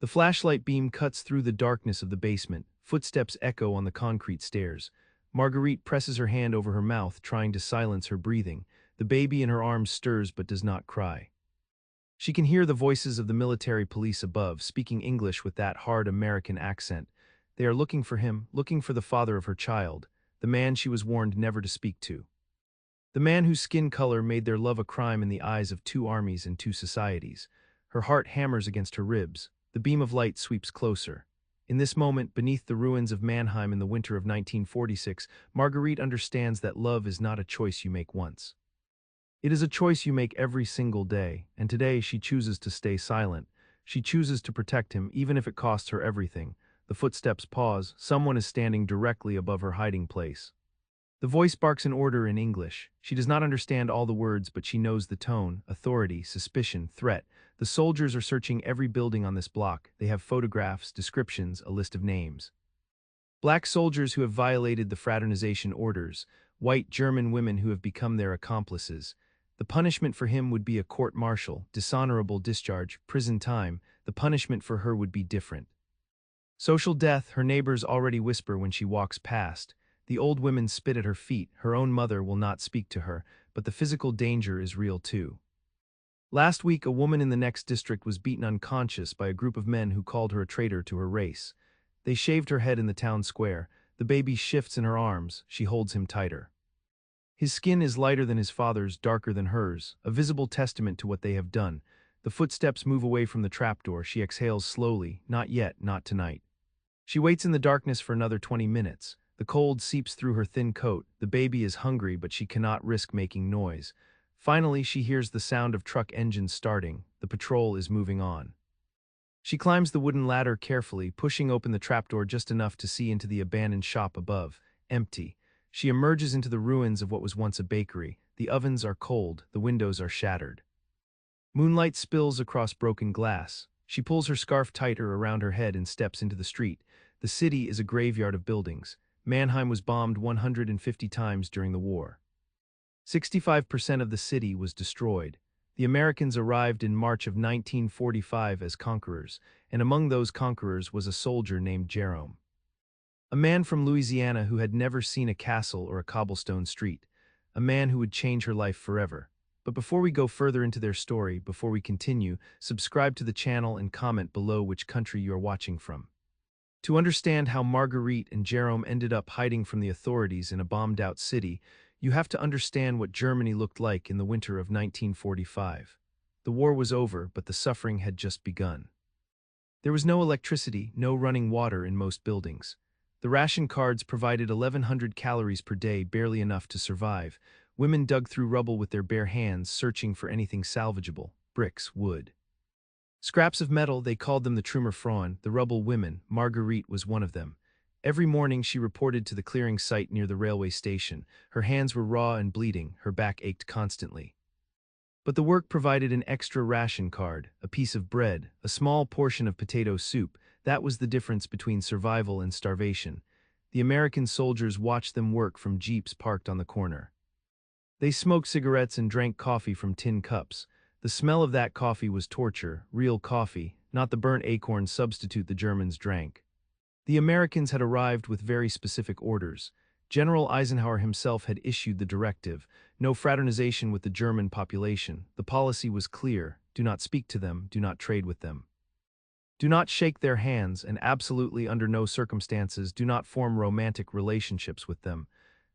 The flashlight beam cuts through the darkness of the basement. Footsteps echo on the concrete stairs. Marguerite presses her hand over her mouth, trying to silence her breathing. The baby in her arms stirs but does not cry. She can hear the voices of the military police above, speaking English with that hard American accent. They are looking for him, looking for the father of her child, the man she was warned never to speak to. The man whose skin color made their love a crime in the eyes of two armies and two societies. Her heart hammers against her ribs. The beam of light sweeps closer. In this moment, beneath the ruins of Mannheim in the winter of 1946, Marguerite understands that love is not a choice you make once. It is a choice you make every single day, and today she chooses to stay silent. She chooses to protect him, even if it costs her everything. The footsteps pause. Someone is standing directly above her hiding place. The voice barks an order in English. She does not understand all the words, but she knows the tone: authority, suspicion, threat. The soldiers are searching every building on this block. They have photographs, descriptions, a list of names. Black soldiers who have violated the fraternization orders, white German women who have become their accomplices. The punishment for him would be a court-martial, dishonorable discharge, prison time. The punishment for her would be different. Social death, her neighbors already whisper when she walks past. The old women spit at her feet. Her own mother will not speak to her, but the physical danger is real too. Last week, a woman in the next district was beaten unconscious by a group of men who called her a traitor to her race. They shaved her head in the town square. The baby shifts in her arms. She holds him tighter. His skin is lighter than his father's, darker than hers, a visible testament to what they have done. The footsteps move away from the trapdoor. She exhales slowly. Not yet, not tonight. She waits in the darkness for another 20 minutes. The cold seeps through her thin coat. The baby is hungry, but she cannot risk making noise. Finally, she hears the sound of truck engines starting. The patrol is moving on. She climbs the wooden ladder carefully, pushing open the trapdoor just enough to see into the abandoned shop above. Empty. She emerges into the ruins of what was once a bakery. The ovens are cold. The windows are shattered. Moonlight spills across broken glass. She pulls her scarf tighter around her head and steps into the street. The city is a graveyard of buildings. Mannheim was bombed 150 times during the war. 65% of the city was destroyed. The Americans arrived in March of 1945 as conquerors, and among those conquerors was a soldier named Jerome. A man from Louisiana who had never seen a castle or a cobblestone street. A man who would change her life forever. But before we go further into their story, before we continue, subscribe to the channel and comment below which country you are watching from. To understand how Marguerite and Jerome ended up hiding from the authorities in a bombed-out city, you have to understand what Germany looked like in the winter of 1945. The war was over, but the suffering had just begun. There was no electricity, no running water in most buildings. The ration cards provided 1,100 calories per day, barely enough to survive. Women dug through rubble with their bare hands, searching for anything salvageable: bricks, wood. Scraps of metal, they called them the Trümmerfrauen, the rubble women. Marguerite was one of them. Every morning she reported to the clearing site near the railway station. Her hands were raw and bleeding, her back ached constantly. But the work provided an extra ration card, a piece of bread, a small portion of potato soup. That was the difference between survival and starvation. The American soldiers watched them work from jeeps parked on the corner. They smoked cigarettes and drank coffee from tin cups. The smell of that coffee was torture, real coffee, not the burnt acorn substitute the Germans drank. The Americans had arrived with very specific orders. General Eisenhower himself had issued the directive: no fraternization with the German population. The policy was clear: do not speak to them, do not trade with them. Do not shake their hands, and absolutely under no circumstances do not form romantic relationships with them.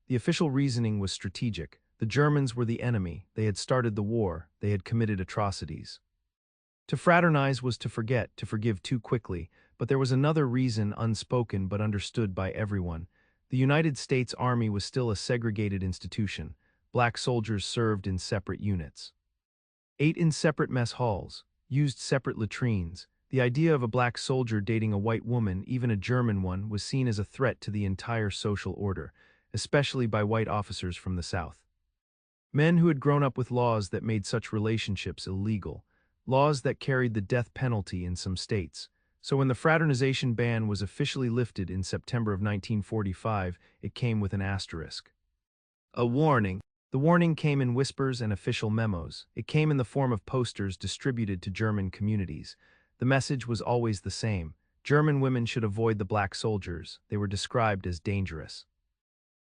The official reasoning was strategic. The Germans were the enemy. They had started the war. They had committed atrocities. To fraternize was to forget, to forgive too quickly, but there was another reason, unspoken but understood by everyone. The United States Army was still a segregated institution. Black soldiers served in separate units, ate in separate mess halls, used separate latrines. The idea of a black soldier dating a white woman, even a German one, was seen as a threat to the entire social order, especially by white officers from the South. Men who had grown up with laws that made such relationships illegal, laws that carried the death penalty in some states. So when the fraternization ban was officially lifted in September of 1945, it came with an asterisk. A warning. The warning came in whispers and official memos. It came in the form of posters distributed to German communities. The message was always the same. German women should avoid the black soldiers. They were described as dangerous.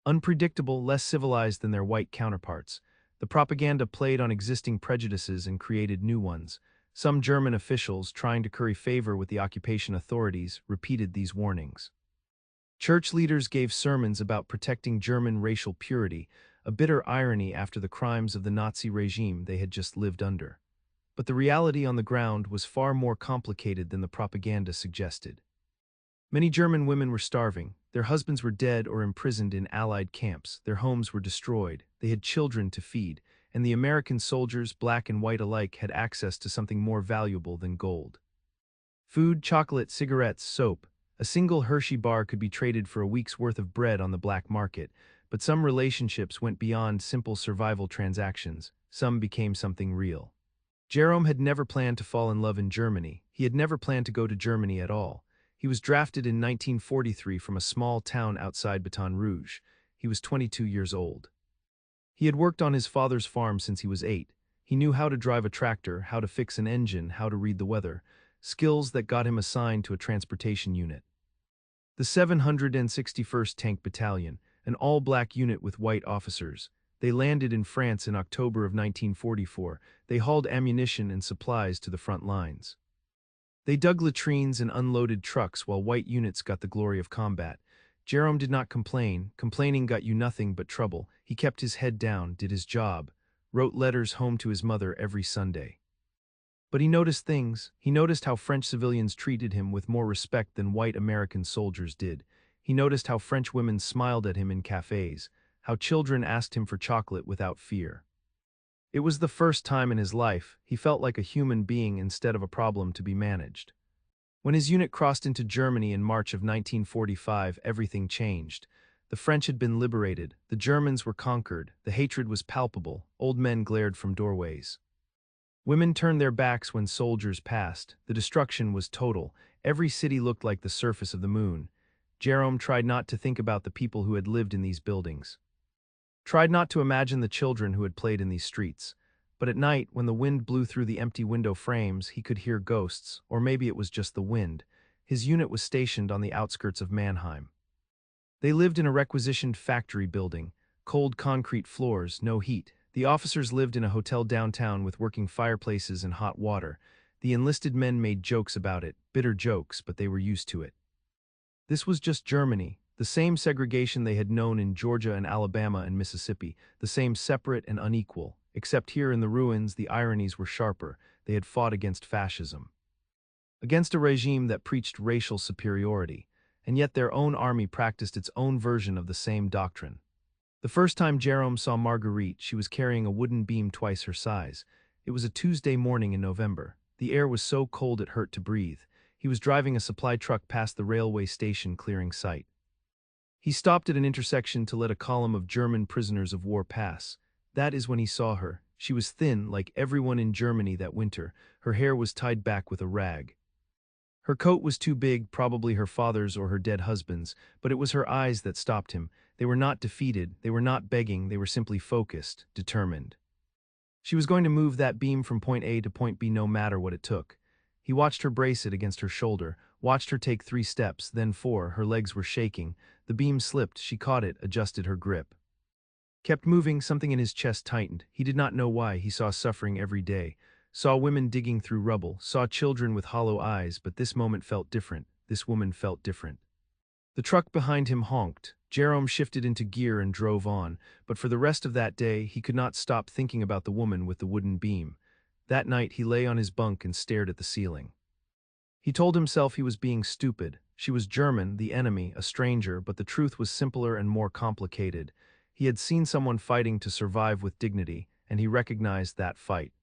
Unpredictable, less civilized than their white counterparts. The propaganda played on existing prejudices and created new ones. Some German officials, trying to curry favor with the occupation authorities, repeated these warnings. Church leaders gave sermons about protecting German racial purity, a bitter irony after the crimes of the Nazi regime they had just lived under. But the reality on the ground was far more complicated than the propaganda suggested. Many German women were starving, their husbands were dead or imprisoned in Allied camps, their homes were destroyed, they had children to feed, and the American soldiers, black and white alike, had access to something more valuable than gold. Food, chocolate, cigarettes, soap. A single Hershey bar could be traded for a week's worth of bread on the black market, but some relationships went beyond simple survival transactions, some became something real. Jerome had never planned to fall in love in Germany, he had never planned to go to Germany at all. He was drafted in 1943 from a small town outside Baton Rouge. He was 22 years old. He had worked on his father's farm since he was 8. He knew how to drive a tractor, how to fix an engine, how to read the weather, skills that got him assigned to a transportation unit. The 761st Tank Battalion, an all-black unit with white officers. They landed in France in October of 1944. They hauled ammunition and supplies to the front lines. They dug latrines and unloaded trucks while white units got the glory of combat. Jerome did not complain. Complaining got you nothing but trouble. He kept his head down, did his job, wrote letters home to his mother every Sunday. But he noticed things. He noticed how French civilians treated him with more respect than white American soldiers did. He noticed how French women smiled at him in cafes, how children asked him for chocolate without fear. It was the first time in his life he felt like a human being instead of a problem to be managed. When his unit crossed into Germany in March of 1945, everything changed. The French had been liberated, the Germans were conquered, the hatred was palpable, old men glared from doorways. Women turned their backs when soldiers passed, the destruction was total, every city looked like the surface of the moon. Jerome tried not to think about the people who had lived in these buildings. Tried not to imagine the children who had played in these streets. But at night, when the wind blew through the empty window frames, he could hear ghosts, or maybe it was just the wind. His unit was stationed on the outskirts of Mannheim. They lived in a requisitioned factory building, cold concrete floors, no heat. The officers lived in a hotel downtown with working fireplaces and hot water. The enlisted men made jokes about it, bitter jokes, but they were used to it. This was just Germany, the same segregation they had known in Georgia and Alabama and Mississippi, the same separate and unequal, except here in the ruins the ironies were sharper. They had fought against fascism, against a regime that preached racial superiority, and yet their own army practiced its own version of the same doctrine. The first time Jerome saw Marguerite, she was carrying a wooden beam twice her size. It was a Tuesday morning in November. The air was so cold it hurt to breathe. He was driving a supply truck past the railway station, clearing sight. He stopped at an intersection to let a column of German prisoners of war pass. That is when he saw her. She was thin, like everyone in Germany that winter. Her hair was tied back with a rag. Her coat was too big, probably her father's or her dead husband's, but it was her eyes that stopped him. They were not defeated, they were not begging, they were simply focused, determined. She was going to move that beam from point A to point B no matter what it took. He watched her brace it against her shoulder, watched her take 3 steps, then 4, her legs were shaking. The beam slipped, she caught it, adjusted her grip. Kept moving, something in his chest tightened. He did not know why. He saw suffering every day. Saw women digging through rubble, saw children with hollow eyes, but this moment felt different. This woman felt different. The truck behind him honked. Jerome shifted into gear and drove on, but for the rest of that day he could not stop thinking about the woman with the wooden beam. That night he lay on his bunk and stared at the ceiling. He told himself he was being stupid. She was German, the enemy, a stranger, but the truth was simpler and more complicated. He had seen someone fighting to survive with dignity, and he recognized that fight.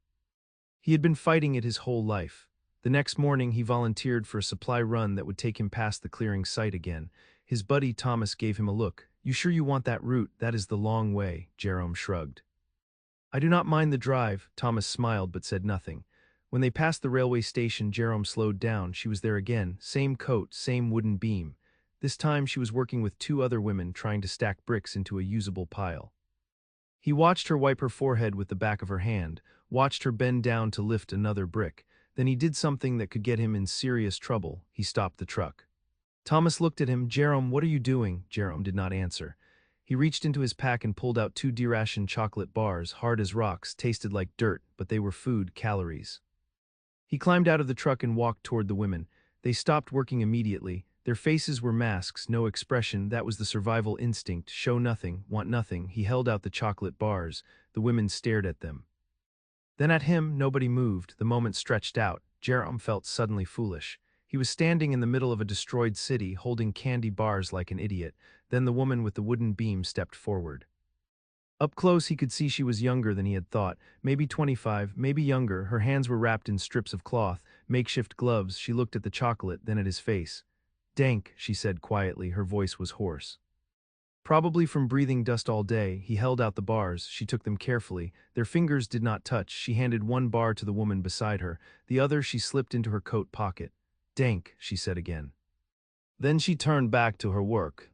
He had been fighting it his whole life. The next morning he volunteered for a supply run that would take him past the clearing site again. His buddy Thomas gave him a look. "You sure you want that route? That is the long way," Jerome shrugged. "I do not mind the drive," Thomas smiled but said nothing. When they passed the railway station, Jerome slowed down. She was there again, same coat, same wooden beam. This time she was working with 2 other women trying to stack bricks into a usable pile. He watched her wipe her forehead with the back of her hand, watched her bend down to lift another brick. Then he did something that could get him in serious trouble. He stopped the truck. Thomas looked at him. "Jerome, what are you doing?" Jerome did not answer. He reached into his pack and pulled out 2 deration chocolate bars, hard as rocks, tasted like dirt, but they were food, calories. He climbed out of the truck and walked toward the women. They stopped working immediately. Their faces were masks, no expression. That was the survival instinct. Show nothing, want nothing. He held out the chocolate bars. The women stared at them. Then at him, nobody moved. The moment stretched out. Jerome felt suddenly foolish. He was standing in the middle of a destroyed city, holding candy bars like an idiot. Then the woman with the wooden beam stepped forward. Up close, he could see she was younger than he had thought, maybe 25, maybe younger. Her hands were wrapped in strips of cloth, makeshift gloves. She looked at the chocolate, then at his face. "Dank," she said quietly. Her voice was hoarse. Probably from breathing dust all day, he held out the bars. She took them carefully. Their fingers did not touch. She handed one bar to the woman beside her. The other she slipped into her coat pocket. "Dank," she said again. Then she turned back to her work.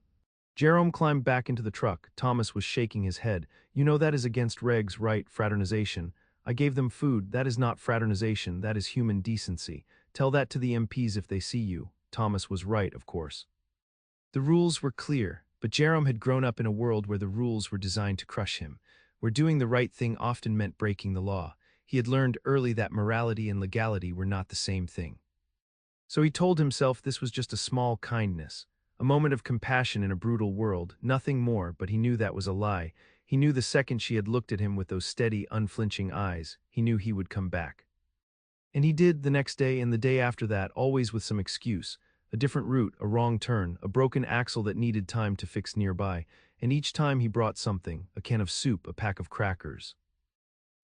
Jerome climbed back into the truck. Thomas was shaking his head. "You know that is against regs, right? Fraternization. I gave them food. That is not fraternization. That is human decency. Tell that to the MPs if they see you." Thomas was right, of course. The rules were clear, but Jerome had grown up in a world where the rules were designed to crush him, where doing the right thing often meant breaking the law. He had learned early that morality and legality were not the same thing. So he told himself this was just a small kindness, a moment of compassion in a brutal world, nothing more, but he knew that was a lie. He knew the second she had looked at him with those steady, unflinching eyes, he knew he would come back. And he did the next day and the day after that, always with some excuse, a different route, a wrong turn, a broken axle that needed time to fix nearby, and each time he brought something, a can of soup, a pack of crackers.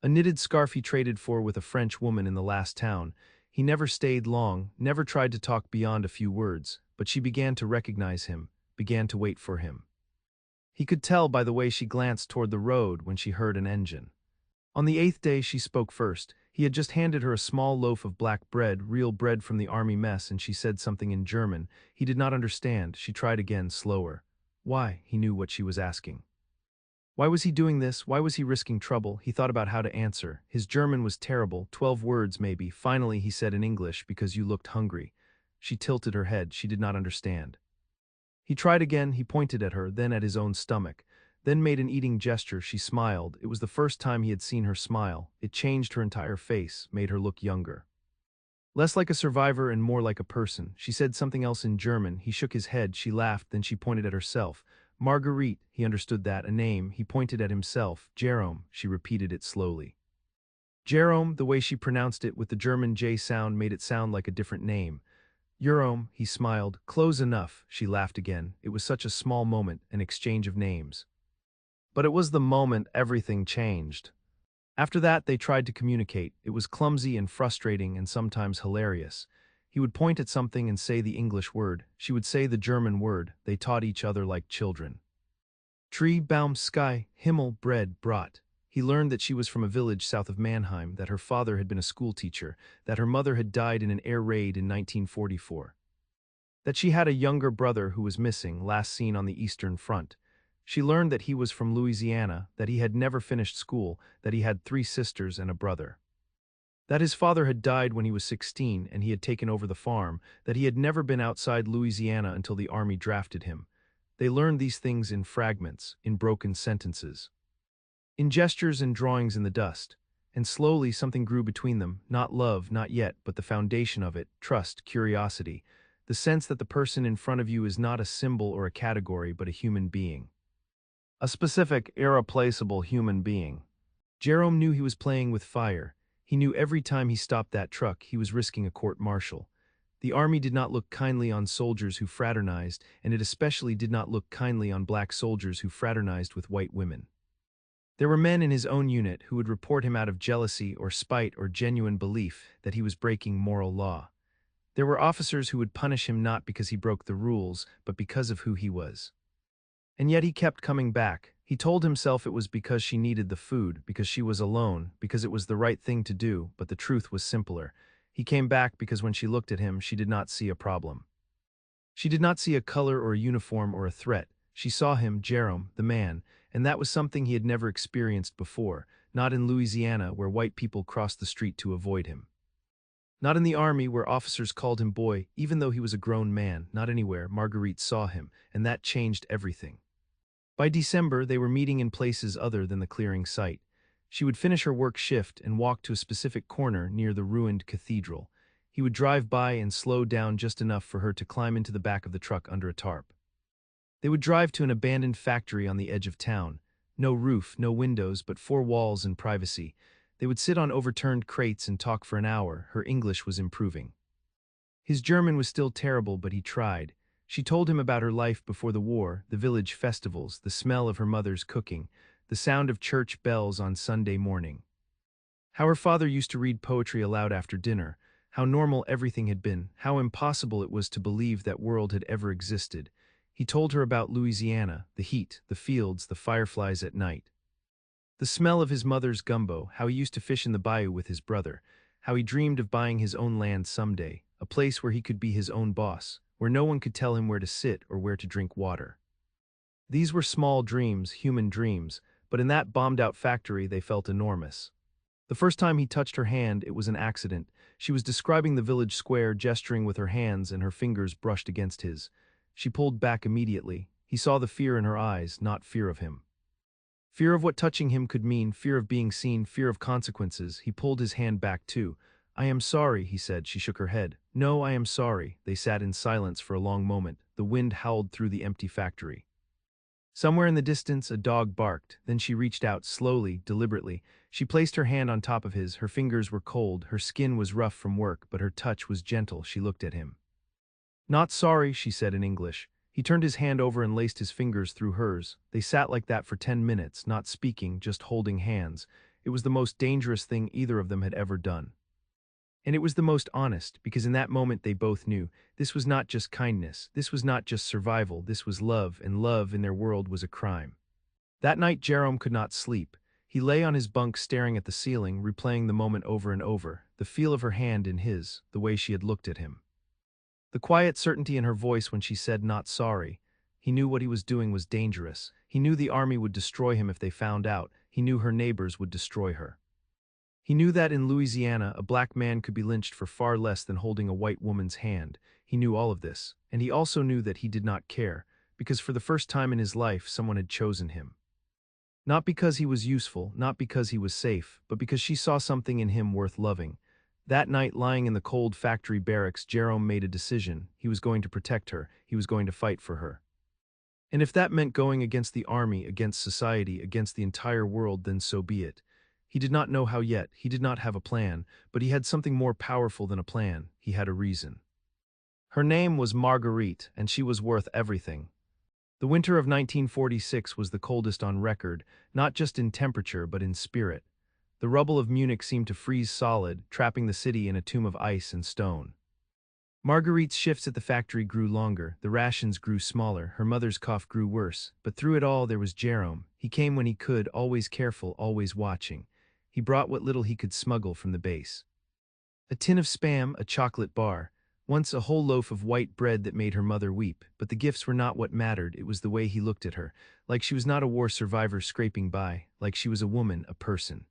A knitted scarf he traded for with a French woman in the last town. He never stayed long, never tried to talk beyond a few words, but she began to recognize him, began to wait for him. He could tell by the way she glanced toward the road when she heard an engine. On the 8th day she spoke first. He had just handed her a small loaf of black bread, real bread from the army mess, and she said something in German. He did not understand. She tried again, slower. Why? He knew what she was asking. Why was he doing this? Why was he risking trouble? He thought about how to answer. His German was terrible, 12 words maybe. Finally he said in English, "Because you looked hungry." She tilted her head. She did not understand. He tried again. He pointed at her, then at his own stomach, then made an eating gesture. She smiled. It was the first time he had seen her smile. It changed her entire face, made her look younger. Less like a survivor and more like a person. She said something else in German. He shook his head. She laughed, then she pointed at herself. "Marguerite," he understood that, a name. He pointed at himself. "Jerome," she repeated it slowly. Jerome, the way she pronounced it with the German J sound made it sound like a different name. "Jerome," he smiled. "Close enough," she laughed again. It was such a small moment, an exchange of names. But it was the moment everything changed. After that, they tried to communicate. It was clumsy and frustrating and sometimes hilarious. He would point at something and say the English word. She would say the German word. They taught each other like children. Tree, Baum, sky, Himmel, bread, brought. He learned that she was from a village south of Mannheim, that her father had been a schoolteacher, that her mother had died in an air raid in 1944. That she had a younger brother who was missing, last seen on the Eastern Front. She learned that he was from Louisiana, that he had never finished school, that he had 3 sisters and a brother. That his father had died when he was 16 and he had taken over the farm, that he had never been outside Louisiana until the army drafted him. They learned these things in fragments, in broken sentences, in gestures and drawings in the dust. And slowly something grew between them, not love, not yet, but the foundation of it, trust, curiosity, the sense that the person in front of you is not a symbol or a category, but a human being. A specific, irreplaceable human being. Jerome knew he was playing with fire. He knew every time he stopped that truck, he was risking a court-martial. The army did not look kindly on soldiers who fraternized, and it especially did not look kindly on black soldiers who fraternized with white women. There were men in his own unit who would report him out of jealousy or spite or genuine belief that he was breaking moral law. There were officers who would punish him not because he broke the rules, but because of who he was. And yet he kept coming back. He told himself it was because she needed the food, because she was alone, because it was the right thing to do, but the truth was simpler. He came back because when she looked at him, she did not see a problem. She did not see a color or a uniform or a threat. She saw him, Jerome, the man, and that was something he had never experienced before, not in Louisiana where white people crossed the street to avoid him. Not in the army, where officers called him boy, even though he was a grown man. Not anywhere. Marguerite saw him, and that changed everything. By December, they were meeting in places other than the clearing site. She would finish her work shift and walk to a specific corner near the ruined cathedral. He would drive by and slow down just enough for her to climb into the back of the truck under a tarp. They would drive to an abandoned factory on the edge of town. No roof, no windows, but four walls and privacy. They would sit on overturned crates and talk for an hour. Her English was improving. His German was still terrible, but he tried. She told him about her life before the war, the village festivals, the smell of her mother's cooking, the sound of church bells on Sunday morning. How her father used to read poetry aloud after dinner, how normal everything had been, how impossible it was to believe that world had ever existed. He told her about Louisiana, the heat, the fields, the fireflies at night. The smell of his mother's gumbo, how he used to fish in the bayou with his brother, how he dreamed of buying his own land someday, a place where he could be his own boss, where no one could tell him where to sit or where to drink water. These were small dreams, human dreams, but in that bombed-out factory they felt enormous. The first time he touched her hand, it was an accident. She was describing the village square, gesturing with her hands, and her fingers brushed against his. She pulled back immediately. He saw the fear in her eyes, not fear of him. Fear of what touching him could mean, fear of being seen, fear of consequences. He pulled his hand back too. "I am sorry," he said. She shook her head. "No, I am sorry." They sat in silence for a long moment. The wind howled through the empty factory. Somewhere in the distance, a dog barked. Then she reached out, slowly, deliberately. She placed her hand on top of his. Her fingers were cold, her skin was rough from work, but her touch was gentle. She looked at him. "Not sorry," she said in English. He turned his hand over and laced his fingers through hers. They sat like that for 10 minutes, not speaking, just holding hands. It was the most dangerous thing either of them had ever done. And it was the most honest, because in that moment they both knew, this was not just kindness, this was not just survival, this was love, and love in their world was a crime. That night Jerome could not sleep. He lay on his bunk staring at the ceiling, replaying the moment over and over, the feel of her hand in his, the way she had looked at him. The quiet certainty in her voice when she said not sorry. He knew what he was doing was dangerous. He knew the army would destroy him if they found out. He knew her neighbors would destroy her. He knew that in Louisiana, a black man could be lynched for far less than holding a white woman's hand. He knew all of this, and he also knew that he did not care, because for the first time in his life someone had chosen him. Not because he was useful, not because he was safe, but because she saw something in him worth loving. That night, lying in the cold factory barracks, Jerome made a decision. He was going to protect her. He was going to fight for her. And if that meant going against the army, against society, against the entire world, then so be it. He did not know how yet. He did not have a plan, but he had something more powerful than a plan. He had a reason. Her name was Marguerite, and she was worth everything. The winter of 1946 was the coldest on record, not just in temperature but in spirit. The rubble of Munich seemed to freeze solid, trapping the city in a tomb of ice and stone. Marguerite's shifts at the factory grew longer, the rations grew smaller, her mother's cough grew worse, but through it all there was Jerome. He came when he could, always careful, always watching. He brought what little he could smuggle from the base. A tin of Spam, a chocolate bar, once a whole loaf of white bread that made her mother weep, but the gifts were not what mattered, it was the way he looked at her, like she was not a war survivor scraping by, like she was a woman, a person.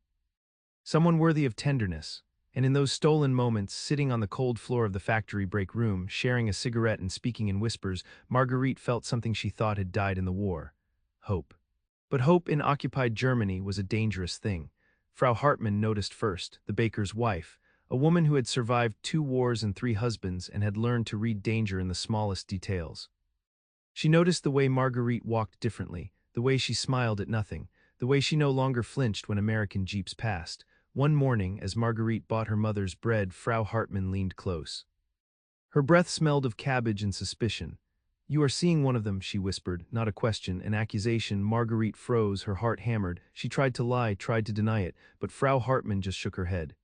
Someone worthy of tenderness. And in those stolen moments, sitting on the cold floor of the factory break room, sharing a cigarette and speaking in whispers, Marguerite felt something she thought had died in the war. Hope. But hope in occupied Germany was a dangerous thing. Frau Hartmann noticed first, the baker's wife, a woman who had survived 2 wars and 3 husbands and had learned to read danger in the smallest details. She noticed the way Marguerite walked differently, the way she smiled at nothing, the way she no longer flinched when American jeeps passed. One morning, as Marguerite bought her mother's bread, Frau Hartmann leaned close. Her breath smelled of cabbage and suspicion. "You are seeing one of them," she whispered, not a question, an accusation. Marguerite froze, her heart hammered. She tried to lie, tried to deny it, but Frau Hartmann just shook her head.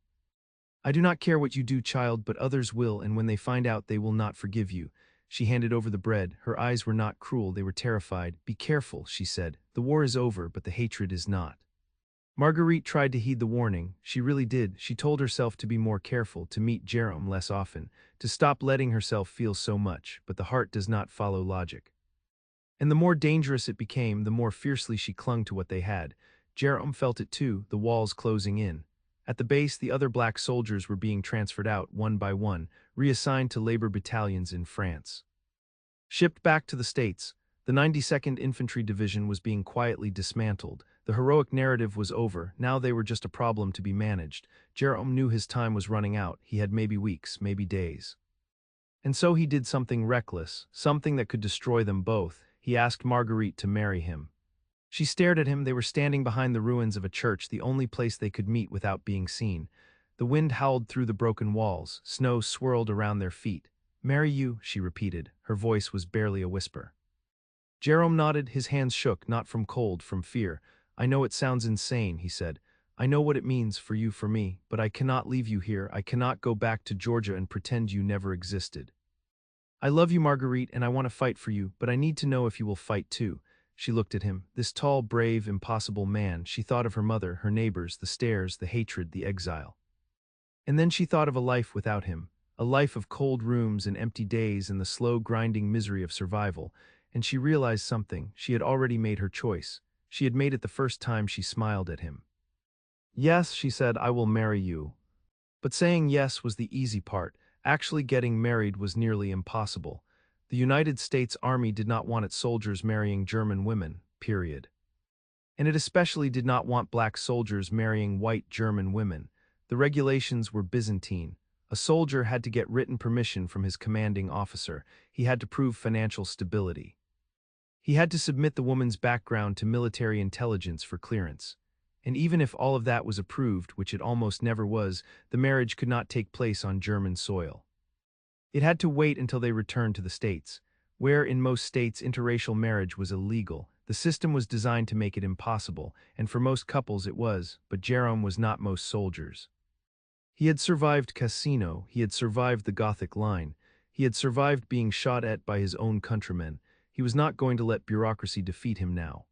"I do not care what you do, child, but others will, and when they find out, they will not forgive you." She handed over the bread. Her eyes were not cruel, they were terrified. "Be careful," she said. "The war is over, but the hatred is not." Marguerite tried to heed the warning. She really did. She told herself to be more careful, to meet Jerome less often, to stop letting herself feel so much, but the heart does not follow logic. And the more dangerous it became, the more fiercely she clung to what they had. Jerome felt it too, the walls closing in. At the base, the other black soldiers were being transferred out one by one, reassigned to labor battalions in France. Shipped back to the States, the 92nd Infantry Division was being quietly dismantled. The heroic narrative was over, now they were just a problem to be managed. Jerome knew his time was running out, he had maybe weeks, maybe days. And so he did something reckless, something that could destroy them both. He asked Marguerite to marry him. She stared at him. They were standing behind the ruins of a church, the only place they could meet without being seen. The wind howled through the broken walls, snow swirled around their feet. "Marry you," she repeated. Her voice was barely a whisper. Jerome nodded, his hands shook, not from cold, from fear. "I know it sounds insane," he said. "I know what it means for you, for me, but I cannot leave you here. I cannot go back to Georgia and pretend you never existed. I love you, Marguerite, and I want to fight for you, but I need to know if you will fight too." She looked at him, this tall, brave, impossible man. She thought of her mother, her neighbors, the stairs, the hatred, the exile. And then she thought of a life without him, a life of cold rooms and empty days and the slow, grinding misery of survival. And she realized something. She had already made her choice. She had made it the first time she smiled at him. "Yes," she said, "I will marry you." But saying yes was the easy part. Actually getting married was nearly impossible. The United States Army did not want its soldiers marrying German women, period. And it especially did not want black soldiers marrying white German women. The regulations were Byzantine. A soldier had to get written permission from his commanding officer. He had to prove financial stability. He had to submit the woman's background to military intelligence for clearance. And even if all of that was approved, which it almost never was, the marriage could not take place on German soil. It had to wait until they returned to the States, where in most states interracial marriage was illegal. The system was designed to make it impossible, and for most couples it was, but Jerome was not most soldiers. He had survived Casino, he had survived the Gothic line, he had survived being shot at by his own countrymen. He was not going to let bureaucracy defeat him now.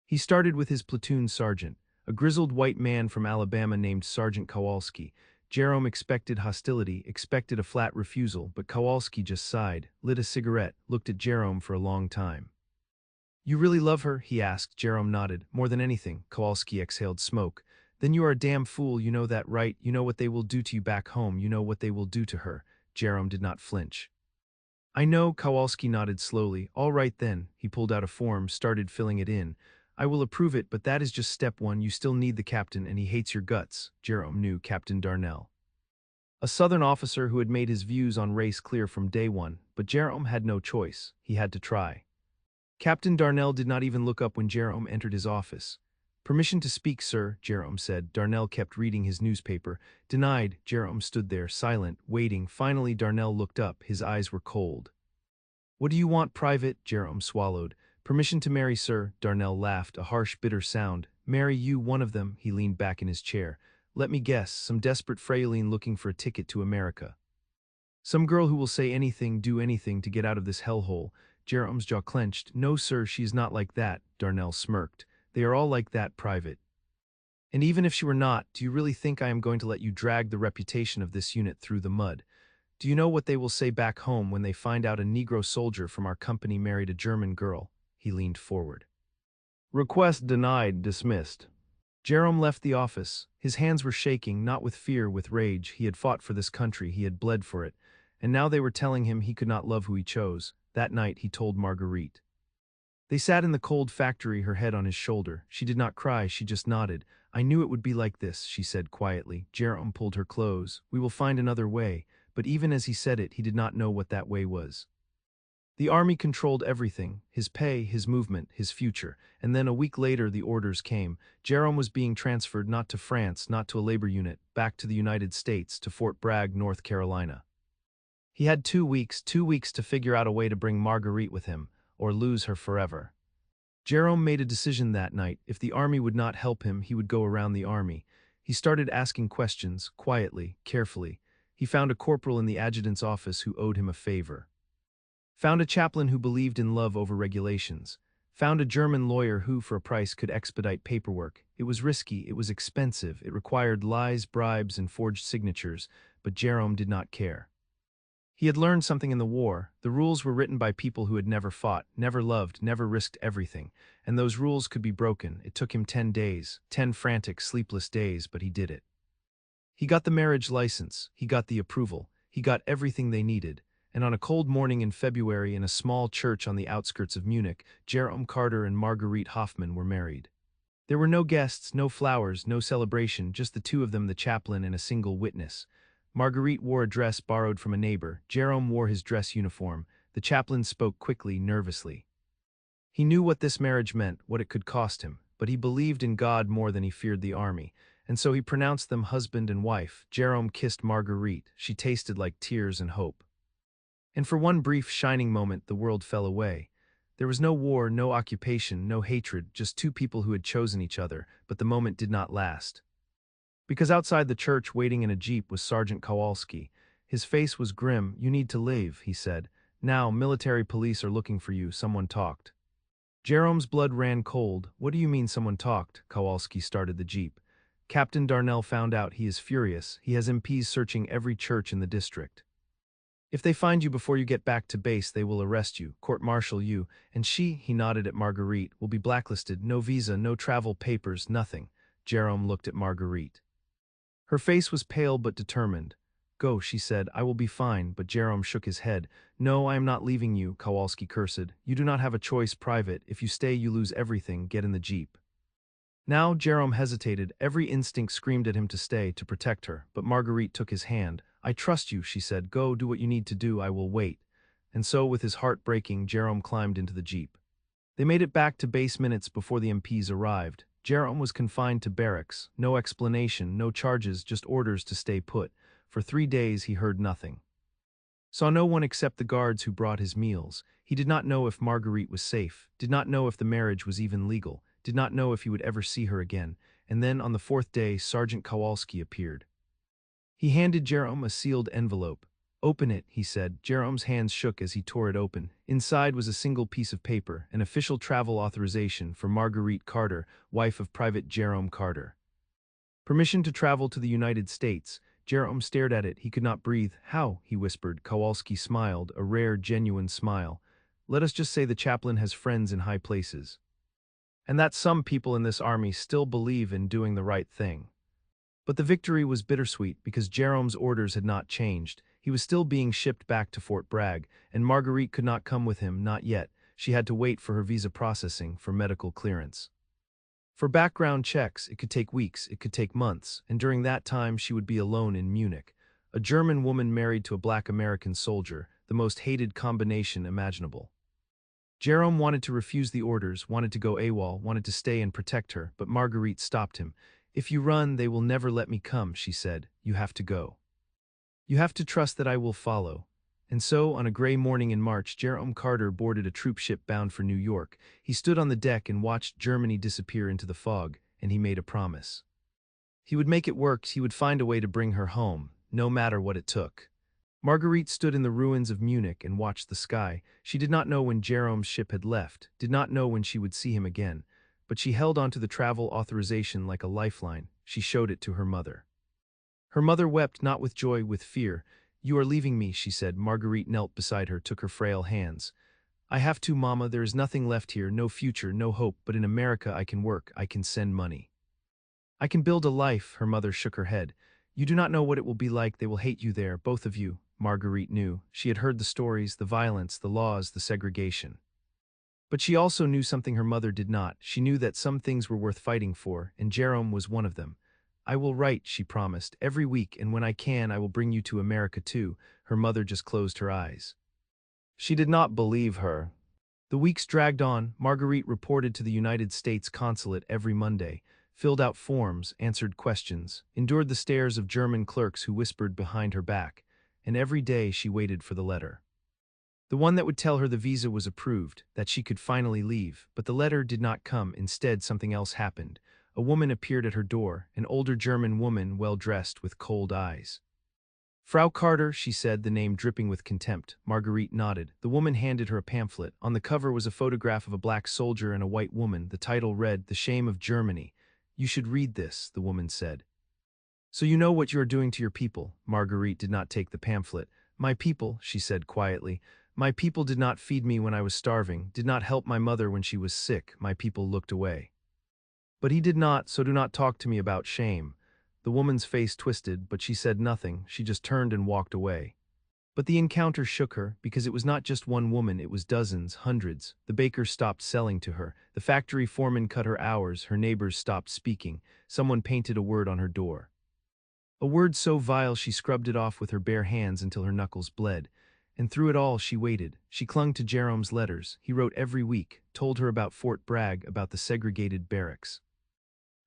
He started with his platoon sergeant, a grizzled white man from Alabama named Sergeant Kowalski. Jerome expected hostility, expected a flat refusal, but Kowalski just sighed, lit a cigarette, looked at Jerome for a long time. "You really love her?" he asked. Jerome nodded. "More than anything." Kowalski exhaled smoke. "Then you are a damn fool, you know that, right? You know what they will do to you back home, you know what they will do to her." Jerome did not flinch. "I know," Kowalski nodded slowly. "All right then." He pulled out a form, started filling it in. "I will approve it, but that is just step one. You still need the captain, and he hates your guts." Jerome knew Captain Darnell, a Southern officer who had made his views on race clear from day one, but Jerome had no choice. He had to try. Captain Darnell did not even look up when Jerome entered his office. "Permission to speak, sir," Jerome said. Darnell kept reading his newspaper. "Denied." Jerome stood there, silent, waiting. Finally Darnell looked up. His eyes were cold. "What do you want, Private?" Jerome swallowed. "Permission to marry, sir." Darnell laughed, a harsh, bitter sound. "Marry you, one of them." He leaned back in his chair. "Let me guess, some desperate frailene looking for a ticket to America. Some girl who will say anything, do anything to get out of this hellhole." Jerome's jaw clenched. "No, sir, she is not like that." Darnell smirked. "They are all like that, Private. And even if she were not, do you really think I am going to let you drag the reputation of this unit through the mud? Do you know what they will say back home when they find out a Negro soldier from our company married a German girl?" He leaned forward. "Request denied, dismissed." Jerome left the office. His hands were shaking, not with fear, with rage. He had fought for this country, he had bled for it, and now they were telling him he could not love who he chose. That night he told Marguerite. They sat in the cold factory, her head on his shoulder. She did not cry, she just nodded. "I knew it would be like this," she said quietly. Jerome pulled her close. "We will find another way." But even as he said it, he did not know what that way was. The army controlled everything, his pay, his movement, his future. And then a week later the orders came. Jerome was being transferred not to France, not to a labor unit, back to the United States, to Fort Bragg, North Carolina. He had 2 weeks to figure out a way to bring Marguerite with him, or lose her forever. Jerome made a decision that night. If the army would not help him, he would go around the army. He started asking questions, quietly, carefully. He found a corporal in the adjutant's office who owed him a favor. Found a chaplain who believed in love over regulations. Found a German lawyer who, for a price, could expedite paperwork. It was risky, it was expensive, it required lies, bribes, and forged signatures, but Jerome did not care. He had learned something in the war. The rules were written by people who had never fought, never loved, never risked everything, and those rules could be broken. It took him 10 days, 10 frantic, sleepless days, but he did it. He got the marriage license, he got the approval, he got everything they needed, and on a cold morning in February in a small church on the outskirts of Munich, Jerome Carter and Marguerite Hoffmann were married. There were no guests, no flowers, no celebration, just the two of them, the chaplain and a single witness. Marguerite wore a dress borrowed from a neighbor, Jerome wore his dress uniform. The chaplain spoke quickly, nervously. He knew what this marriage meant, what it could cost him, but he believed in God more than he feared the army, and so he pronounced them husband and wife. Jerome kissed Marguerite. She tasted like tears and hope. And for one brief, shining moment, the world fell away. There was no war, no occupation, no hatred, just two people who had chosen each other, but the moment did not last. Because outside the church, waiting in a jeep, was Sergeant Kowalski. His face was grim. "You need to leave," he said. "Now, military police are looking for you," someone talked. Jerome's blood ran cold. "What do you mean someone talked?" Kowalski started the jeep. "Captain Darnell found out. He is furious. He has MPs searching every church in the district. If they find you before you get back to base, they will arrest you, court-martial you, and she," he nodded at Marguerite, "will be blacklisted. No visa, no travel papers, nothing." Jerome looked at Marguerite. Her face was pale but determined. "Go," she said, "I will be fine," but Jerome shook his head. "No, I am not leaving you," Kowalski cursed. "You do not have a choice, Private. If you stay, you lose everything. Get in the jeep." Now Jerome hesitated. Every instinct screamed at him to stay, to protect her, but Marguerite took his hand. "I trust you," she said. "Go, do what you need to do. I will wait." And so, with his heart breaking, Jerome climbed into the jeep. They made it back to base minutes before the MPs arrived. Jerome was confined to barracks. No explanation, no charges, just orders to stay put. For 3 days he heard nothing. Saw no one except the guards who brought his meals. He did not know if Marguerite was safe, did not know if the marriage was even legal, did not know if he would ever see her again. And then, on the 4th day, Sergeant Kowalski appeared. He handed Jerome a sealed envelope. "Open it," he said. Jerome's hands shook as he tore it open. Inside was a single piece of paper, an official travel authorization for Marguerite Carter, wife of Private Jerome Carter. Permission to travel to the United States. Jerome stared at it. He could not breathe. "How?" he whispered. Kowalski smiled, a rare, genuine smile. "Let us just say the chaplain has friends in high places. And that some people in this army still believe in doing the right thing." But the victory was bittersweet because Jerome's orders had not changed. He was still being shipped back to Fort Bragg, and Marguerite could not come with him, not yet. She had to wait for her visa processing, for medical clearance. For background checks, it could take weeks, it could take months, and during that time she would be alone in Munich. A German woman married to a black American soldier, the most hated combination imaginable. Jerome wanted to refuse the orders, wanted to go AWOL, wanted to stay and protect her, but Marguerite stopped him. "If you run, they will never let me come," she said. "You have to go. You have to trust that I will follow." And so, on a gray morning in March, Jerome Carter boarded a troop ship bound for New York. He stood on the deck and watched Germany disappear into the fog, and he made a promise. He would make it work. He would find a way to bring her home, no matter what it took. Marguerite stood in the ruins of Munich and watched the sky. She did not know when Jerome's ship had left, did not know when she would see him again, but she held onto the travel authorization like a lifeline. She showed it to her mother. Her mother wept, not with joy, with fear. "You are leaving me," she said. Marguerite knelt beside her, took her frail hands. "I have to, Mama. There is nothing left here, no future, no hope, but in America I can work, I can send money. I can build a life." Her mother shook her head. "You do not know what it will be like. They will hate you there, both of you." Marguerite knew. She had heard the stories, the violence, the laws, the segregation. But she also knew something her mother did not. She knew that some things were worth fighting for, and Jerome was one of them. "I will write," she promised, "every week, and when I can, I will bring you to America too." Her mother just closed her eyes. She did not believe her. The weeks dragged on. Marguerite reported to the United States consulate every Monday, filled out forms, answered questions, endured the stares of German clerks who whispered behind her back, and every day she waited for the letter. The one that would tell her the visa was approved, that she could finally leave, but the letter did not come. Instead, something else happened. A woman appeared at her door, an older German woman, well-dressed, with cold eyes. "Frau Carter," she said, the name dripping with contempt. Marguerite nodded. The woman handed her a pamphlet. On the cover was a photograph of a black soldier and a white woman. The title read, "The Shame of Germany." "You should read this," the woman said. "So you know what you are doing to your people." Marguerite did not take the pamphlet. "My people," she said quietly. "My people did not feed me when I was starving, did not help my mother when she was sick." My people looked away. "But he did not, so do not talk to me about shame." The woman's face twisted, but she said nothing, she just turned and walked away. But the encounter shook her, because it was not just one woman, it was dozens, hundreds. The baker stopped selling to her. The factory foreman cut her hours, her neighbors stopped speaking. Someone painted a word on her door. A word so vile she scrubbed it off with her bare hands until her knuckles bled. And through it all she waited. She clung to Jerome's letters. He wrote every week, told her about Fort Bragg, about the segregated barracks.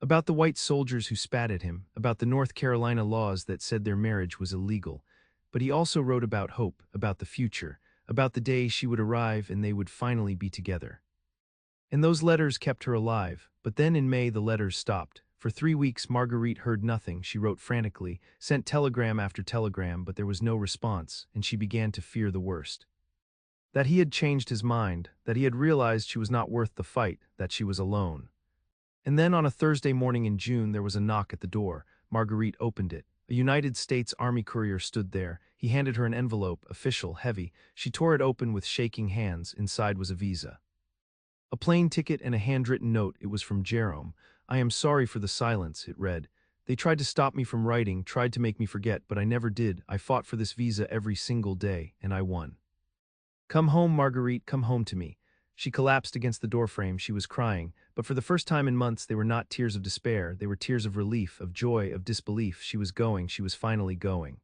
About the white soldiers who spat at him, about the North Carolina laws that said their marriage was illegal. But he also wrote about hope, about the future, about the day she would arrive and they would finally be together. And those letters kept her alive, but then in May the letters stopped. For 3 weeks Marguerite heard nothing. She wrote frantically, sent telegram after telegram, but there was no response, and she began to fear the worst. That he had changed his mind, that he had realized she was not worth the fight, that she was alone. And then on a Thursday morning in June there was a knock at the door. Marguerite opened it. A United States Army courier stood there. He handed her an envelope, official, heavy. She tore it open with shaking hands. Inside was a visa. A plane ticket and a handwritten note. It was from Jerome. "I am sorry for the silence," it read. "They tried to stop me from writing, tried to make me forget, but I never did. I fought for this visa every single day, and I won. Come home, Marguerite, come home to me." She collapsed against the doorframe. She was crying, but for the first time in months they were not tears of despair. They were tears of relief, of joy, of disbelief. She was going. She was finally going.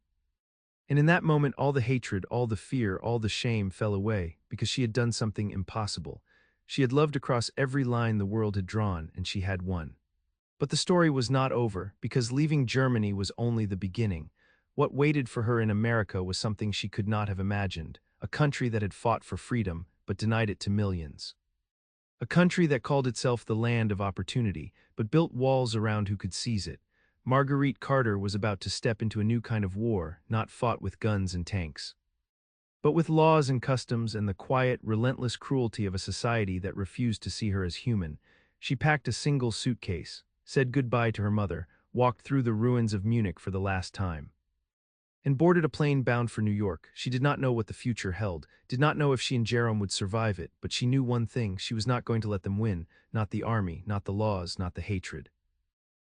And in that moment all the hatred, all the fear, all the shame fell away, because she had done something impossible. She had loved across every line the world had drawn, and she had won. But the story was not over, because leaving Germany was only the beginning. What waited for her in America was something she could not have imagined, a country that had fought for freedom, but denied it to millions. A country that called itself the land of opportunity, but built walls around who could seize it. Marguerite Carter was about to step into a new kind of war, not fought with guns and tanks, but with laws and customs and the quiet, relentless cruelty of a society that refused to see her as human. She packed a single suitcase, said goodbye to her mother, walked through the ruins of Munich for the last time, and boarded a plane bound for New York. She did not know what the future held, did not know if she and Jerome would survive it, but she knew one thing: she was not going to let them win, not the army, not the laws, not the hatred.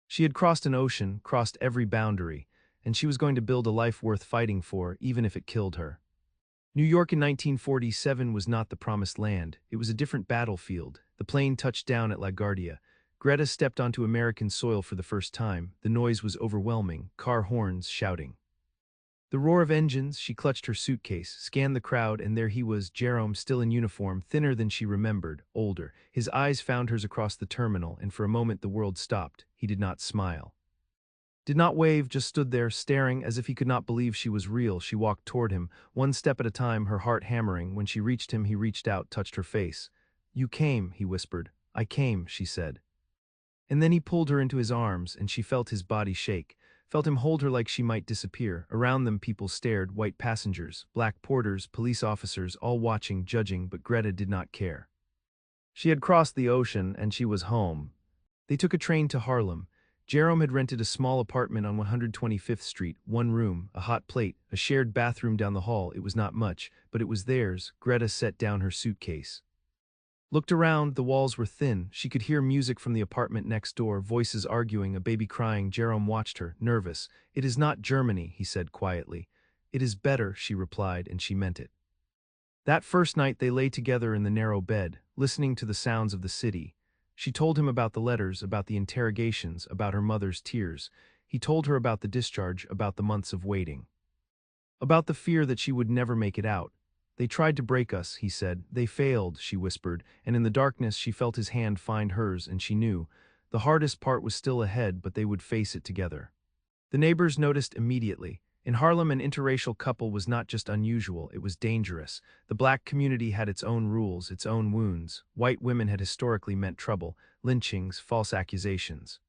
She had crossed an ocean, crossed every boundary, and she was going to build a life worth fighting for, even if it killed her. New York in 1947 was not the promised land. It was a different battlefield. The plane touched down at LaGuardia. Greta stepped onto American soil for the first time. The noise was overwhelming, car horns shouting. The roar of engines. She clutched her suitcase, scanned the crowd, and there he was, Jerome, still in uniform, thinner than she remembered, older. His eyes found hers across the terminal, and for a moment the world stopped. He did not smile, did not wave, just stood there, staring as if he could not believe she was real. She walked toward him, one step at a time, her heart hammering. When she reached him, he reached out, touched her face. "You came," he whispered. "I came," she said. And then he pulled her into his arms, and she felt his body shake, felt him hold her like she might disappear. Around them people stared, white passengers, black porters, police officers, all watching, judging, but Greta did not care. She had crossed the ocean, and she was home. They took a train to Harlem. Jerome had rented a small apartment on 125th Street, one room, a hot plate, a shared bathroom down the hall. It was not much, but it was theirs. Greta set down her suitcase, looked around. The walls were thin. She could hear music from the apartment next door, voices arguing, a baby crying. Jerome watched her, nervous. "It is not Germany," he said quietly. "It is better," she replied, and she meant it. That first night they lay together in the narrow bed, listening to the sounds of the city. She told him about the letters, about the interrogations, about her mother's tears. He told her about the discharge, about the months of waiting, about the fear that she would never make it out. "They tried to break us," he said. "They failed," she whispered, and in the darkness she felt his hand find hers, and she knew. The hardest part was still ahead, but they would face it together. The neighbors noticed immediately. In Harlem, an interracial couple was not just unusual, it was dangerous. The black community had its own rules, its own wounds. White women had historically meant trouble, lynchings, false accusations,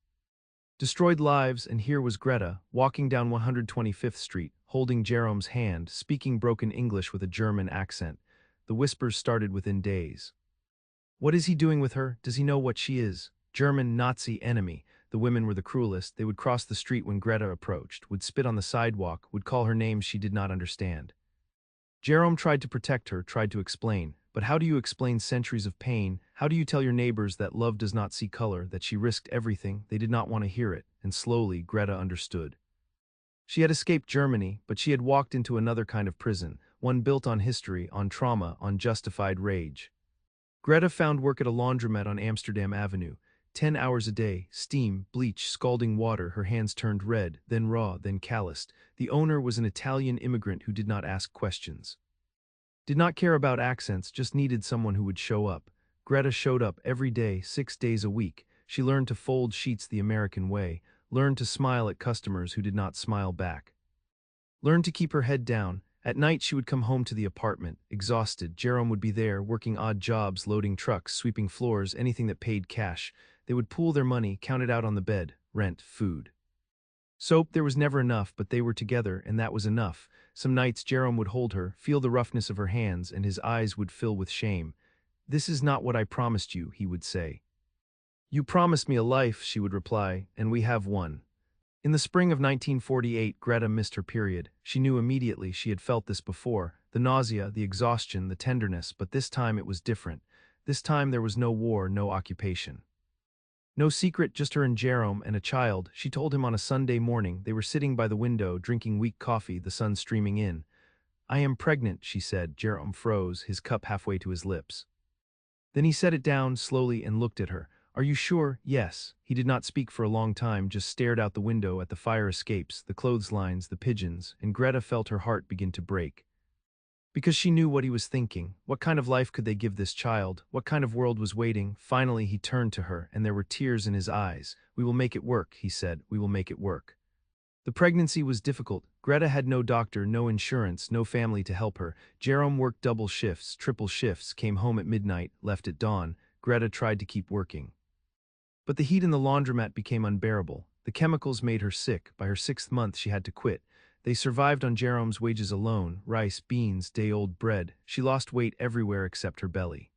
destroyed lives, and here was Greta, walking down 125th Street, holding Jerome's hand, speaking broken English with a German accent. The whispers started within days. What is he doing with her? Does he know what she is? German Nazi enemy. The women were the cruelest. They would cross the street when Greta approached, would spit on the sidewalk, would call her names she did not understand. Jerome tried to protect her, tried to explain. But how do you explain centuries of pain? How do you tell your neighbors that love does not see color, that she risked everything? They did not want to hear it, and slowly Greta understood. She had escaped Germany, but she had walked into another kind of prison, one built on history, on trauma, on justified rage. Greta found work at a laundromat on Amsterdam Avenue. 10 hours a day, steam, bleach, scalding water, her hands turned red, then raw, then calloused. The owner was an Italian immigrant who did not ask questions. Did not care about accents, just needed someone who would show up. Greta showed up every day, 6 days a week. She learned to fold sheets the American way, learned to smile at customers who did not smile back. Learned to keep her head down. At night she would come home to the apartment, exhausted. Jerome would be there, working odd jobs, loading trucks, sweeping floors, anything that paid cash. They would pool their money, count it out on the bed, rent, food. Soap, there was never enough, but they were together, and that was enough. Some nights Jerome would hold her, feel the roughness of her hands, and his eyes would fill with shame. "This is not what I promised you," he would say. "You promised me a life," she would reply, "and we have one." In the spring of 1948, Greta missed her period. She knew immediately, she had felt this before. The nausea, the exhaustion, the tenderness, but this time it was different. This time there was no war, no occupation. No secret, just her and Jerome and a child. She told him on a Sunday morning. They were sitting by the window, drinking weak coffee, the sun streaming in. "I am pregnant," she said. Jerome froze, his cup halfway to his lips. Then he set it down slowly and looked at her. "Are you sure?" "Yes." He did not speak for a long time, just stared out the window at the fire escapes, the clotheslines, the pigeons, and Greta felt her heart begin to break. Because she knew what he was thinking. What kind of life could they give this child? What kind of world was waiting? Finally he turned to her, and there were tears in his eyes. "We will make it work," he said. "We will make it work." The pregnancy was difficult. Greta had no doctor, no insurance, no family to help her. Jerome worked double shifts, triple shifts, came home at midnight, left at dawn. Greta tried to keep working. But the heat in the laundromat became unbearable. The chemicals made her sick. By her 6th month she had to quit. They survived on Jerome's wages alone, rice, beans, day-old bread. She lost weight everywhere except her belly.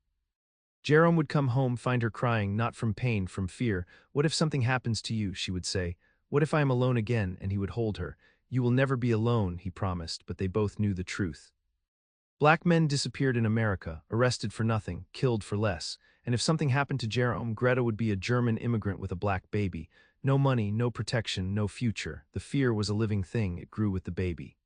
Jerome would come home, find her crying, not from pain, from fear. "What if something happens to you?" she would say. "What if I am alone again?" And he would hold her. "You will never be alone," he promised, but they both knew the truth. Black men disappeared in America, arrested for nothing, killed for less. And if something happened to Jerome, Greta would be a German immigrant with a black baby. No money, no protection, no future. The fear was a living thing, it grew with the baby.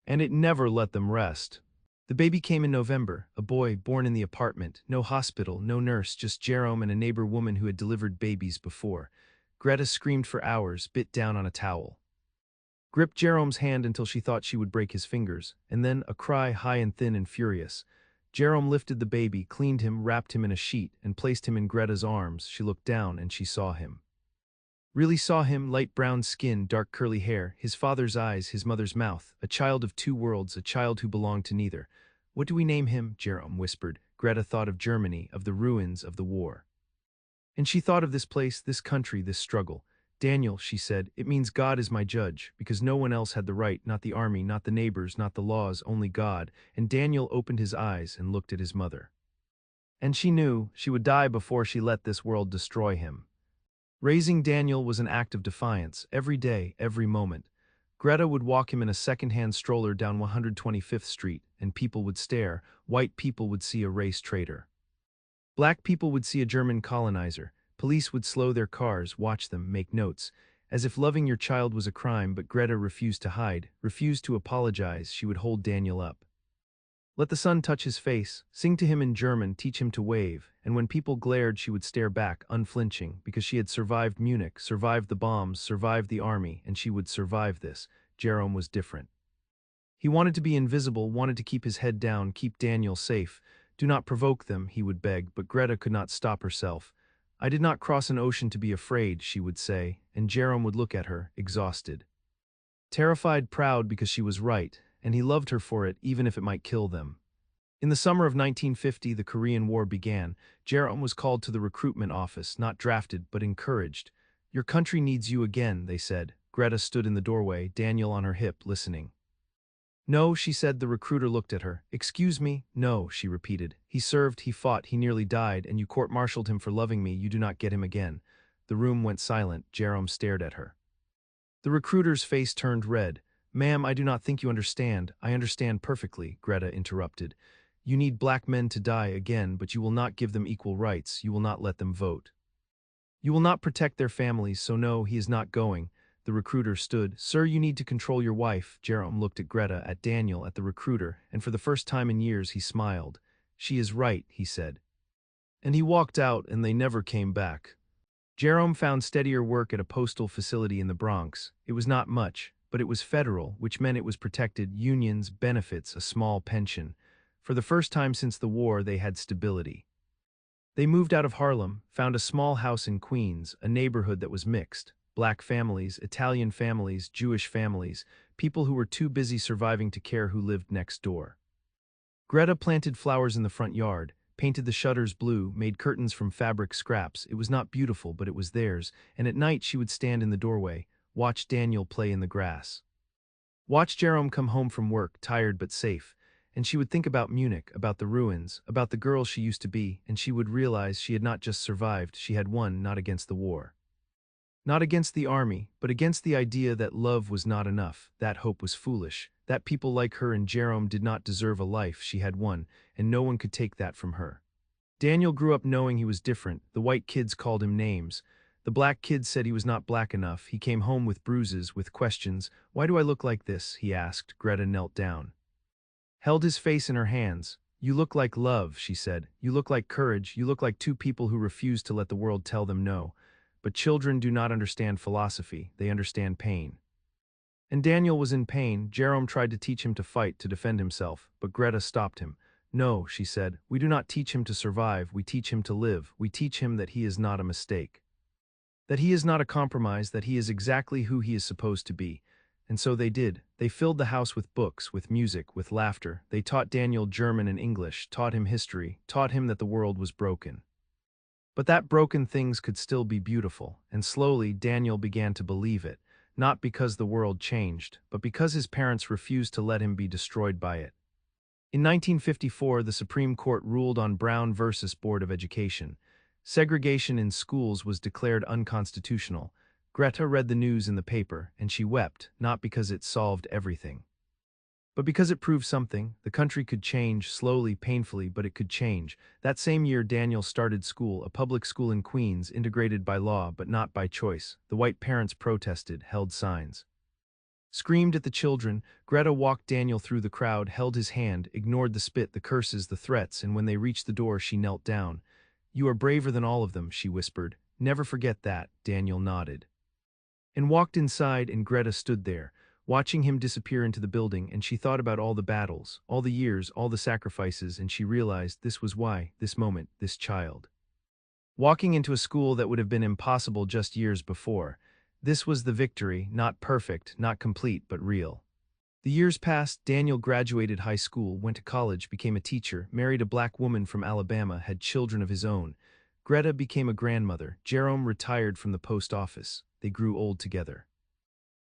And it never let them rest. The baby came in November, a boy born in the apartment, no hospital, no nurse, just Jerome and a neighbor woman who had delivered babies before. Greta screamed for hours, bit down on a towel. Gripped Jerome's hand until she thought she would break his fingers, and then a cry high and thin and furious. Jerome lifted the baby, cleaned him, wrapped him in a sheet, and placed him in Greta's arms. She looked down and she saw him. Really saw him, light brown skin, dark curly hair, his father's eyes, his mother's mouth, a child of two worlds, a child who belonged to neither. "What do we name him?" Jerome whispered. Greta thought of Germany, of the ruins of the war. And she thought of this place, this country, this struggle. "Daniel," she said, "it means God is my judge, because no one else had the right, not the army, not the neighbors, not the laws, only God." And Daniel opened his eyes and looked at his mother. And she knew she would die before she let this world destroy him. Raising Daniel was an act of defiance, every day, every moment. Greta would walk him in a second-hand stroller down 125th Street, and people would stare. White people would see a race traitor. Black people would see a German colonizer. Police would slow their cars, watch them, make notes. As if loving your child was a crime, but Greta refused to hide, refused to apologize. She would hold Daniel up. Let the sun touch his face, sing to him in German, teach him to wave, and when people glared she would stare back, unflinching, because she had survived Munich, survived the bombs, survived the army, and she would survive this. Jerome was different. He wanted to be invisible, wanted to keep his head down, keep Daniel safe. "Do not provoke them," he would beg, but Greta could not stop herself. "I did not cross an ocean to be afraid," she would say, and Jerome would look at her, exhausted. Terrified, proud because she was right, and he loved her for it, even if it might kill them. In the summer of 1950, the Korean War began. Jerome was called to the recruitment office, not drafted, but encouraged. "Your country needs you again," they said. Greta stood in the doorway, Daniel on her hip, listening. "No," she said. The recruiter looked at her. "Excuse me?" "No," she repeated. "He served, he fought, he nearly died, and you court-martialed him for loving me. You do not get him again." The room went silent. Jerome stared at her. The recruiter's face turned red. "Ma'am, I do not think you understand." "I understand perfectly," Greta interrupted. You need black men to die again, but you will not give them equal rights, you will not let them vote. You will not protect their families, so no, he is not going. The recruiter stood. Sir, you need to control your wife. Jerome looked at Greta, at Daniel, at the recruiter, and for the first time in years he smiled. She is right, he said. And he walked out, and they never came back. Jerome found steadier work at a postal facility in the Bronx. It was not much, but it was federal, which meant it was protected, unions, benefits, a small pension. For the first time since the war, they had stability. They moved out of Harlem, found a small house in Queens, a neighborhood that was mixed. Black families, Italian families, Jewish families, people who were too busy surviving to care who lived next door. Greta planted flowers in the front yard, painted the shutters blue, made curtains from fabric scraps. It was not beautiful, but it was theirs, and at night she would stand in the doorway, watch Daniel play in the grass. Watch Jerome come home from work, tired but safe, and she would think about Munich, about the ruins, about the girl she used to be, and she would realize she had not just survived, she had won not against the war. Not against the army, but against the idea that love was not enough, that hope was foolish, that people like her and Jerome did not deserve a life. She had won, and no one could take that from her. Daniel grew up knowing he was different. The white kids called him names. The black kids said he was not black enough. He came home with bruises, with questions. Why do I look like this? He asked. Greta knelt down, held his face in her hands. You look like love, she said. You look like courage. You look like two people who refuse to let the world tell them no. But children do not understand philosophy. They understand pain. And Daniel was in pain. Jerome tried to teach him to fight, to defend himself, but Greta stopped him. No, she said, we do not teach him to survive. We teach him to live. We teach him that he is not a mistake. That he is not a compromise, that he is exactly who he is supposed to be. And so they did. They filled the house with books, with music, with laughter. They taught Daniel German and English, taught him history, taught him that the world was broken. But that broken things could still be beautiful, and slowly Daniel began to believe it, not because the world changed, but because his parents refused to let him be destroyed by it. In 1954, the Supreme Court ruled on Brown versus Board of Education. Segregation in schools was declared unconstitutional. Greta read the news in the paper, and she wept, not because it solved everything, but because it proved something. The country could change, slowly, painfully, but it could change. That same year, Daniel started school, a public school in Queens, integrated by law, but not by choice. The white parents protested, held signs, screamed at the children. Greta walked Daniel through the crowd, held his hand, ignored the spit, the curses, the threats, and when they reached the door, she knelt down. You are braver than all of them, she whispered. Never forget that. Daniel nodded and walked inside, and Greta stood there, watching him disappear into the building, and she thought about all the battles, all the years, all the sacrifices, and she realized this was why, this moment, this child. Walking into a school that would have been impossible just years before. This was the victory, not perfect, not complete, but real. The years passed. Daniel graduated high school, went to college, became a teacher, married a black woman from Alabama, had children of his own. Greta became a grandmother. Jerome retired from the post office. They grew old together.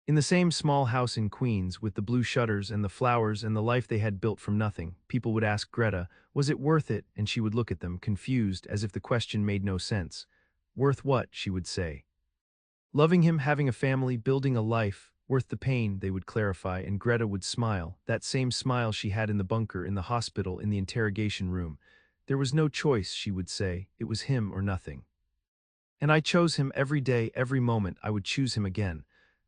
In the same small house in Queens, with the blue shutters and the flowers and the life they had built from nothing, people would ask Greta, was it worth it? And she would look at them, confused, as if the question made no sense. Worth what? She would say. Loving him, having a family, building a life, worth the pain, they would clarify, and Greta would smile, that same smile she had in the bunker, in the hospital, in the interrogation room. There was no choice, she would say, it was him or nothing. And I chose him every day, every moment. I would choose him again.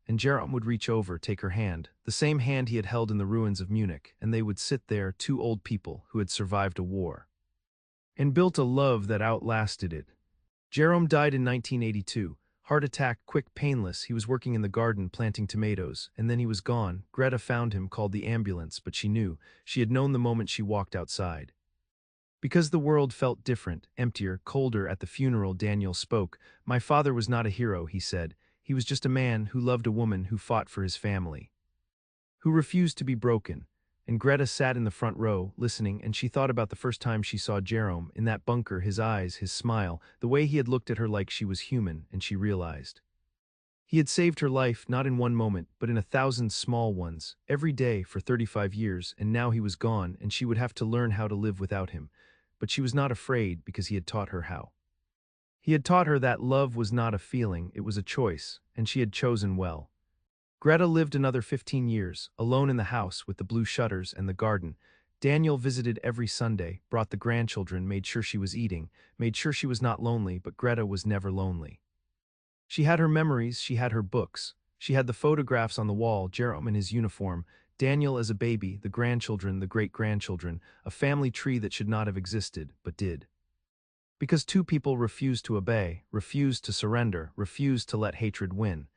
And Jerome would reach over, take her hand, the same hand he had held in the ruins of Munich, and they would sit there, two old people who had survived a war and built a love that outlasted it. Jerome died in 1982. Heart attack, quick, painless. He was working in the garden planting tomatoes, and then he was gone. Greta found him, called the ambulance, but she knew. She had known the moment she walked outside. Because the world felt different, emptier, colder. At the funeral, Daniel spoke. My father was not a hero, he said. He was just a man who loved a woman, who fought for his family, who refused to be broken. And Greta sat in the front row, listening, and she thought about the first time she saw Jerome, in that bunker, his eyes, his smile, the way he had looked at her like she was human, and she realized. He had saved her life, not in one moment, but in 1,000 small ones, every day for 35 years, and now he was gone, and she would have to learn how to live without him. But she was not afraid, because he had taught her how. He had taught her that love was not a feeling, it was a choice, and she had chosen well. Greta lived another 15 years, alone in the house with the blue shutters and the garden. Daniel visited every Sunday, brought the grandchildren, made sure she was eating, made sure she was not lonely, but Greta was never lonely. She had her memories, she had her books. She had the photographs on the wall, Jerome in his uniform, Daniel as a baby, the grandchildren, the great-grandchildren, a family tree that should not have existed, but did. Because two people refused to obey, refused to surrender, refused to let hatred win.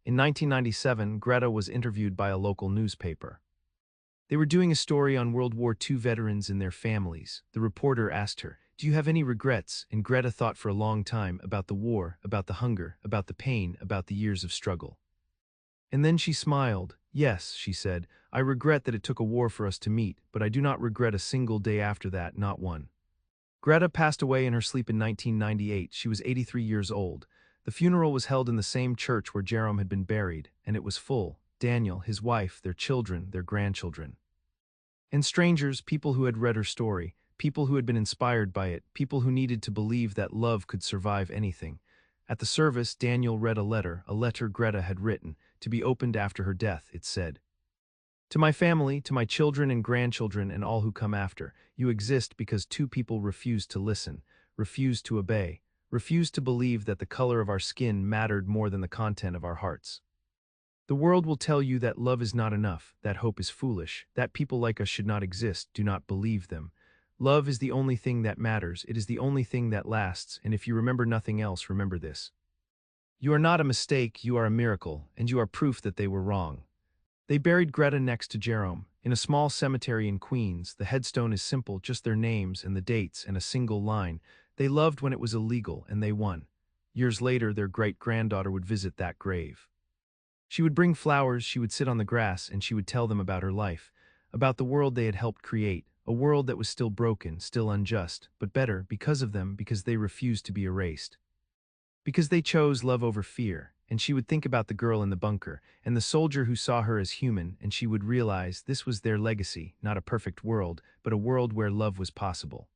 In 1997, Greta was interviewed by a local newspaper. They were doing a story on World War II veterans and their families. The reporter asked her, "Do you have any regrets?" And Greta thought for a long time about the war, about the hunger, about the pain, about the years of struggle. And then she smiled. "Yes," she said, "I regret that it took a war for us to meet, but I do not regret a single day after that, not one." Greta passed away in her sleep in 1998. She was 83 years old. The funeral was held in the same church where Jerome had been buried, and it was full. Daniel, his wife, their children, their grandchildren. And strangers, people who had read her story, people who had been inspired by it, people who needed to believe that love could survive anything. At the service, Daniel read a letter Greta had written, to be opened after her death, it said. "To my family, to my children and grandchildren and all who come after, you exist because two people refused to listen, refused to obey, refused to believe that the color of our skin mattered more than the content of our hearts. The world will tell you that love is not enough, that hope is foolish, that people like us should not exist. Do not believe them. Love is the only thing that matters, it is the only thing that lasts, and if you remember nothing else, remember this. You are not a mistake, you are a miracle, and you are proof that they were wrong." They buried Greta next to Jerome, in a small cemetery in Queens. The headstone is simple, just their names and the dates and a single line. They loved when it was illegal, and they won. Years later, their great-granddaughter would visit that grave. She would bring flowers, she would sit on the grass, and she would tell them about her life, about the world they had helped create, a world that was still broken, still unjust, but better because of them, because they refused to be erased. Because they chose love over fear, and she would think about the girl in the bunker, and the soldier who saw her as human, and she would realize this was their legacy, not a perfect world, but a world where love was possible.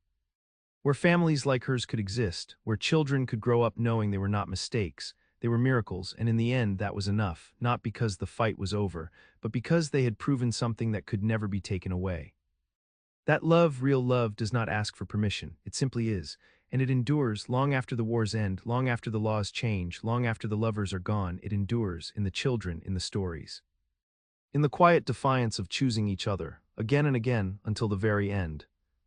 Where families like hers could exist, where children could grow up knowing they were not mistakes, they were miracles, and in the end that was enough, not because the fight was over, but because they had proven something that could never be taken away. That love, real love, does not ask for permission, it simply is, and it endures long after the wars end, long after the laws change, long after the lovers are gone. It endures in the children, in the stories. In the quiet defiance of choosing each other, again and again, until the very end.